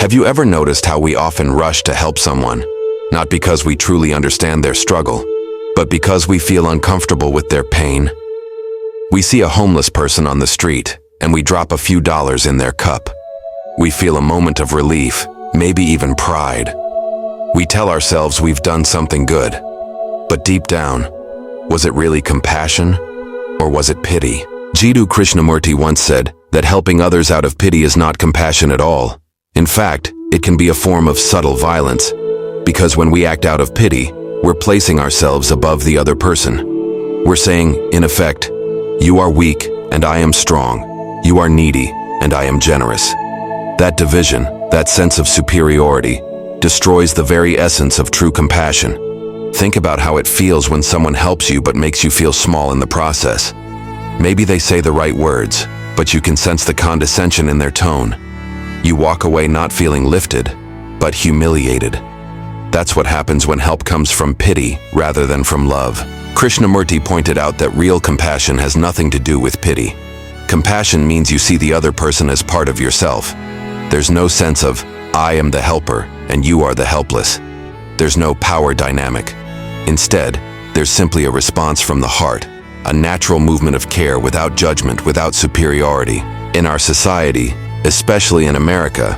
Have you ever noticed how we often rush to help someone, not because we truly understand their struggle, but because we feel uncomfortable with their pain? We see a homeless person on the street, and we drop a few dollars in their cup. We feel a moment of relief, maybe even pride. We tell ourselves we've done something good. But deep down, was it really compassion, or was it pity? Jiddu Krishnamurti once said that helping others out of pity is not compassion at all. In fact, it can be a form of subtle violence, because when we act out of pity, we're placing ourselves above the other person. We're saying, in effect, you are weak and I am strong. You are needy and I am generous. That division, that sense of superiority, destroys the very essence of true compassion. Think about how it feels when someone helps you but makes you feel small in the process. Maybe they say the right words, but you can sense the condescension in their tone. You walk away not feeling lifted, but humiliated. That's what happens when help comes from pity rather than from love. Krishnamurti pointed out that real compassion has nothing to do with pity. Compassion means you see the other person as part of yourself. There's no sense of, I am the helper and you are the helpless. There's no power dynamic. Instead, there's simply a response from the heart, a natural movement of care without judgment, without superiority. In our society, especially in America,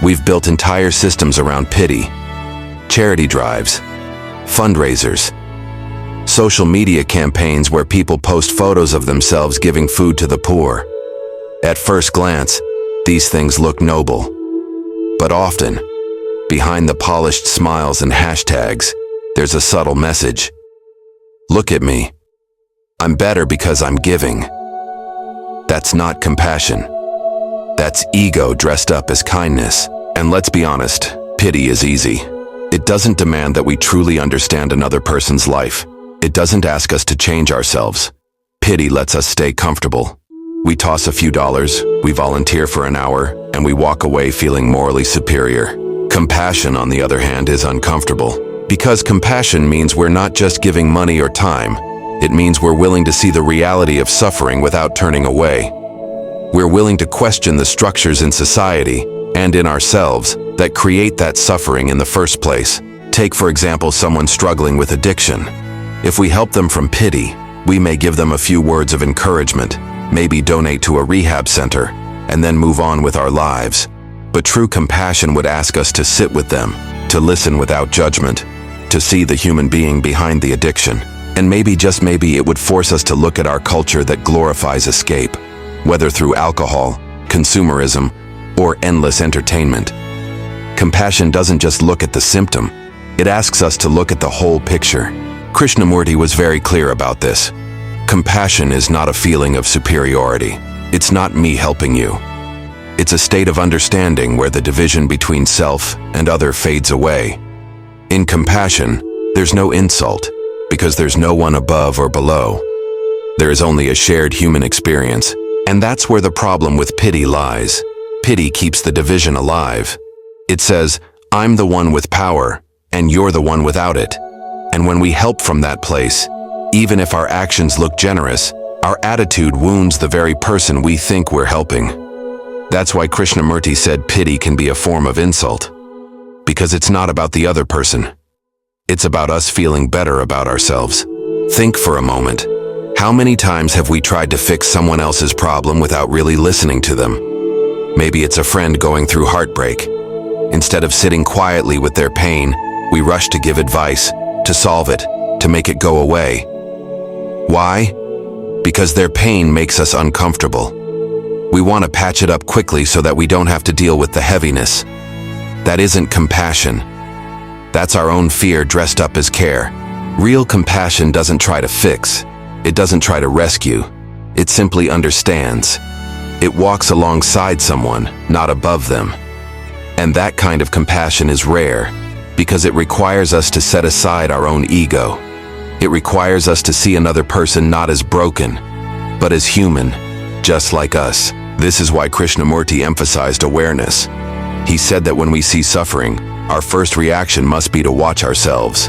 we've built entire systems around pity. Charity drives, fundraisers, social media campaigns where people post photos of themselves giving food to the poor. At first glance, these things look noble. But often, behind the polished smiles and hashtags, there's a subtle message. Look at me. I'm better because I'm giving. That's not compassion. That's ego dressed up as kindness. And let's be honest, pity is easy. It doesn't demand that we truly understand another person's life. It doesn't ask us to change ourselves. Pity lets us stay comfortable. We toss a few dollars, we volunteer for an hour, and we walk away feeling morally superior. Compassion, on the other hand, is uncomfortable. Because compassion means we're not just giving money or time. It means we're willing to see the reality of suffering without turning away. We're willing to question the structures in society and in ourselves that create that suffering in the first place. Take, for example, someone struggling with addiction. If we help them from pity, we may give them a few words of encouragement, maybe donate to a rehab center, and then move on with our lives. But true compassion would ask us to sit with them, to listen without judgment, to see the human being behind the addiction. And maybe, just maybe, it would force us to look at our culture that glorifies escape, whether through alcohol, consumerism, or endless entertainment. Compassion doesn't just look at the symptom, it asks us to look at the whole picture. Krishnamurti was very clear about this. Compassion is not a feeling of superiority. It's not me helping you. It's a state of understanding where the division between self and other fades away. In compassion, there's no insult, because there's no one above or below. There is only a shared human experience, and that's where the problem with pity lies. Pity keeps the division alive. It says, I'm the one with power, and you're the one without it. And when we help from that place, even if our actions look generous, our attitude wounds the very person we think we're helping. That's why Krishnamurti said pity can be a form of insult. Because it's not about the other person. It's about us feeling better about ourselves. Think for a moment. How many times have we tried to fix someone else's problem without really listening to them? Maybe it's a friend going through heartbreak. Instead of sitting quietly with their pain, we rush to give advice, to solve it, to make it go away. Why? Because their pain makes us uncomfortable. We want to patch it up quickly so that we don't have to deal with the heaviness. That isn't compassion. That's our own fear dressed up as care. Real compassion doesn't try to fix. It doesn't try to rescue. It simply understands. It walks alongside someone, not above them. And that kind of compassion is rare, because it requires us to set aside our own ego. It requires us to see another person not as broken, but as human, just like us. This is why Krishnamurti emphasized awareness. He said that when we see suffering, our first reaction must be to watch ourselves.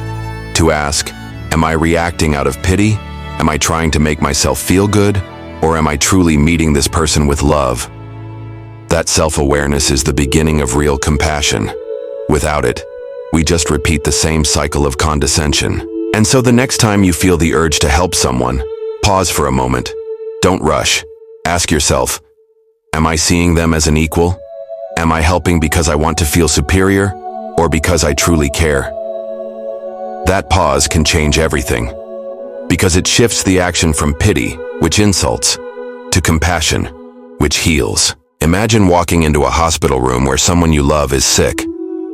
To ask, am I reacting out of pity? Am I trying to make myself feel good? Or am I truly meeting this person with love? That self-awareness is the beginning of real compassion. Without it, we just repeat the same cycle of condescension. And so the next time you feel the urge to help someone, pause for a moment. Don't rush. Ask yourself, am I seeing them as an equal? Am I helping because I want to feel superior, or because I truly care? That pause can change everything, because it shifts the action from pity, which insults, to compassion, which heals. Imagine walking into a hospital room where someone you love is sick.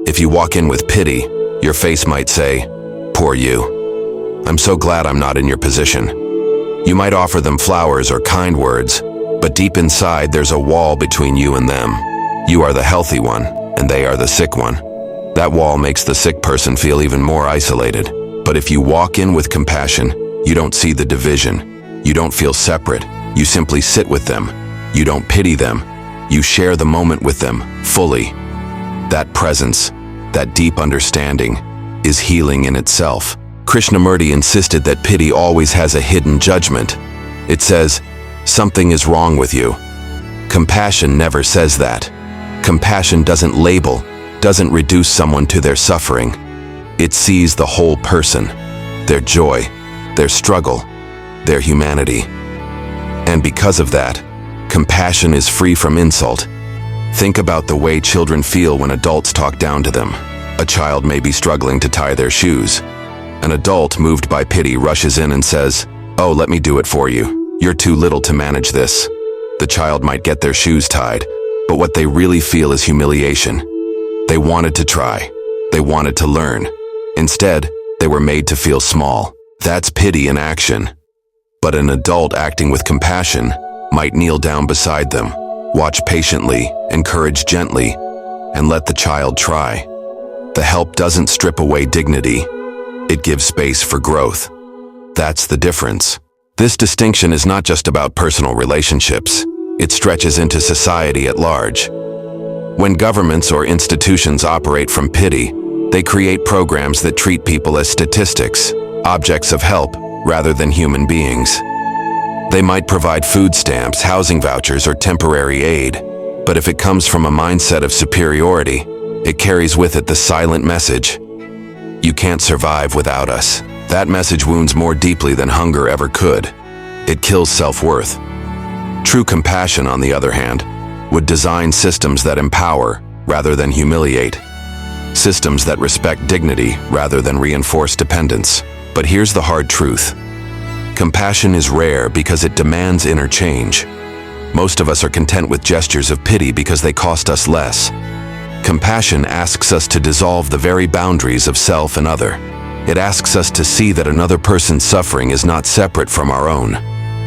If you walk in with pity, your face might say, "Poor you. I'm so glad I'm not in your position." You might offer them flowers or kind words, but deep inside there's a wall between you and them. You are the healthy one, and they are the sick one. That wall makes the sick person feel even more isolated. But if you walk in with compassion, you don't see the division. You don't feel separate. You simply sit with them. You don't pity them. You share the moment with them fully. That presence, that deep understanding, is healing in itself. Krishnamurti insisted that pity always has a hidden judgment. It says, "Something is wrong with you." Compassion never says that. Compassion doesn't label, doesn't reduce someone to their suffering. It sees the whole person, their joy, their struggle, their humanity. And because of that, compassion is free from insult. Think about the way children feel when adults talk down to them. A child may be struggling to tie their shoes. An adult, moved by pity, rushes in and says, "Oh, let me do it for you. You're too little to manage this." The child might get their shoes tied, but what they really feel is humiliation. They wanted to try. They wanted to learn. Instead, they were made to feel small. That's pity in action. But an adult acting with compassion might kneel down beside them, watch patiently, encourage gently, and let the child try. The help doesn't strip away dignity. It gives space for growth. That's the difference. This distinction is not just about personal relationships. It stretches into society at large. When governments or institutions operate from pity, they create programs that treat people as statistics, objects of help, rather than human beings. They might provide food stamps, housing vouchers, or temporary aid, but if it comes from a mindset of superiority, it carries with it the silent message, "You can't survive without us." That message wounds more deeply than hunger ever could. It kills self-worth. True compassion, on the other hand, would design systems that empower rather than humiliate. Systems that respect dignity rather than reinforce dependence. But here's the hard truth. Compassion is rare because it demands inner change. Most of us are content with gestures of pity because they cost us less. Compassion asks us to dissolve the very boundaries of self and other. It asks us to see that another person's suffering is not separate from our own.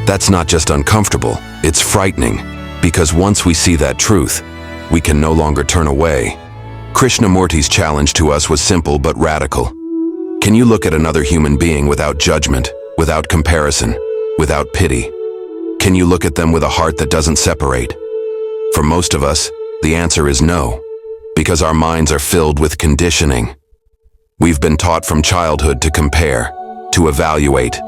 That's not just uncomfortable, it's frightening, because once we see that truth, we can no longer turn away. Krishnamurti's challenge to us was simple but radical. Can you look at another human being without judgment, without comparison, without pity? Can you look at them with a heart that doesn't separate? For most of us, the answer is no, because our minds are filled with conditioning. We've been taught from childhood to compare, to evaluate,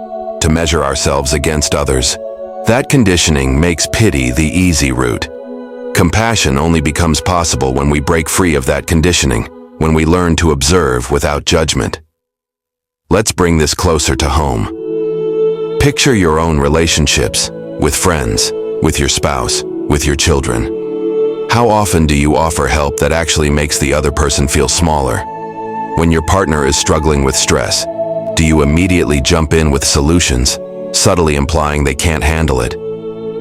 to measure ourselves against others. That conditioning makes pity the easy route. Compassion only becomes possible when we break free of that conditioning, when we learn to observe without judgment. Let's bring this closer to home. Picture your own relationships, with friends, with your spouse, with your children. How often do you offer help that actually makes the other person feel smaller? When your partner is struggling with stress, do you immediately jump in with solutions, subtly implying they can't handle it?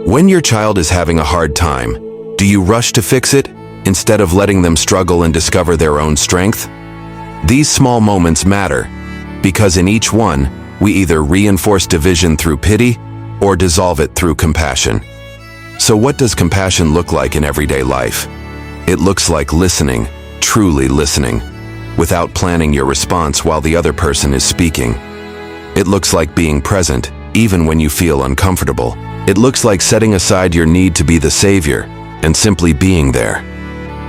When your child is having a hard time, do you rush to fix it, instead of letting them struggle and discover their own strength? These small moments matter, because in each one, we either reinforce division through pity or dissolve it through compassion. So what does compassion look like in everyday life? It looks like listening, truly listening, without planning your response while the other person is speaking. It looks like being present, even when you feel uncomfortable. It looks like setting aside your need to be the savior and simply being there.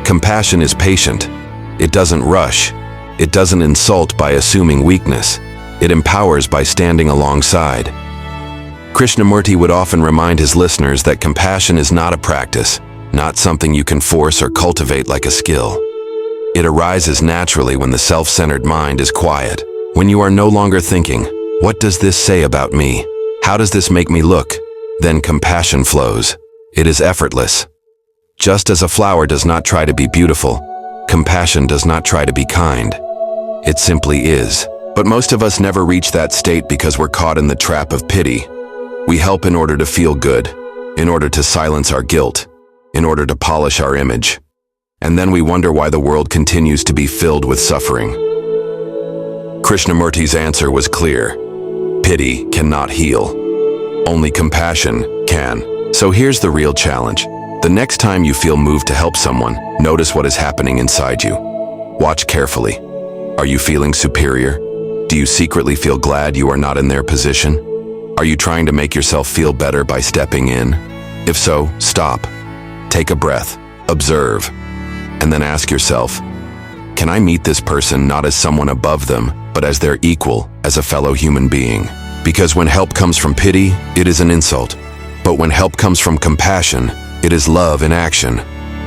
Compassion is patient. It doesn't rush. It doesn't insult by assuming weakness. It empowers by standing alongside. Krishnamurti would often remind his listeners that compassion is not a practice, not something you can force or cultivate like a skill. It arises naturally when the self-centered mind is quiet, when you are no longer thinking, "What does this say about me? How does this make me look?" Then compassion flows. It is effortless. Just as a flower does not try to be beautiful, compassion does not try to be kind. It simply is. But most of us never reach that state because we're caught in the trap of pity. We help in order to feel good, in order to silence our guilt, in order to polish our image. And then we wonder why the world continues to be filled with suffering. Krishnamurti's answer was clear. Pity cannot heal. Only compassion can. So here's the real challenge. The next time you feel moved to help someone, notice what is happening inside you. Watch carefully. Are you feeling superior? Do you secretly feel glad you are not in their position? Are you trying to make yourself feel better by stepping in? If so, stop. Take a breath. Observe. And then ask yourself, can I meet this person not as someone above them, but as their equal, as a fellow human being? Because when help comes from pity, it is an insult. But when help comes from compassion, it is love in action.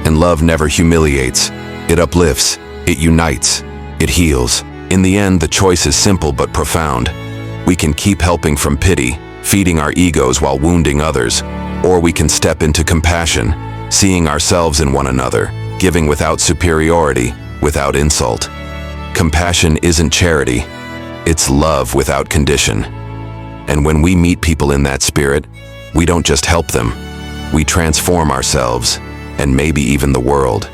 And love never humiliates. It uplifts. It unites. It heals. In the end, the choice is simple but profound. We can keep helping from pity, feeding our egos while wounding others, or we can step into compassion, seeing ourselves in one another, giving without superiority, without insult. Compassion isn't charity. It's love without condition. And when we meet people in that spirit, we don't just help them. We transform ourselves, and maybe even the world.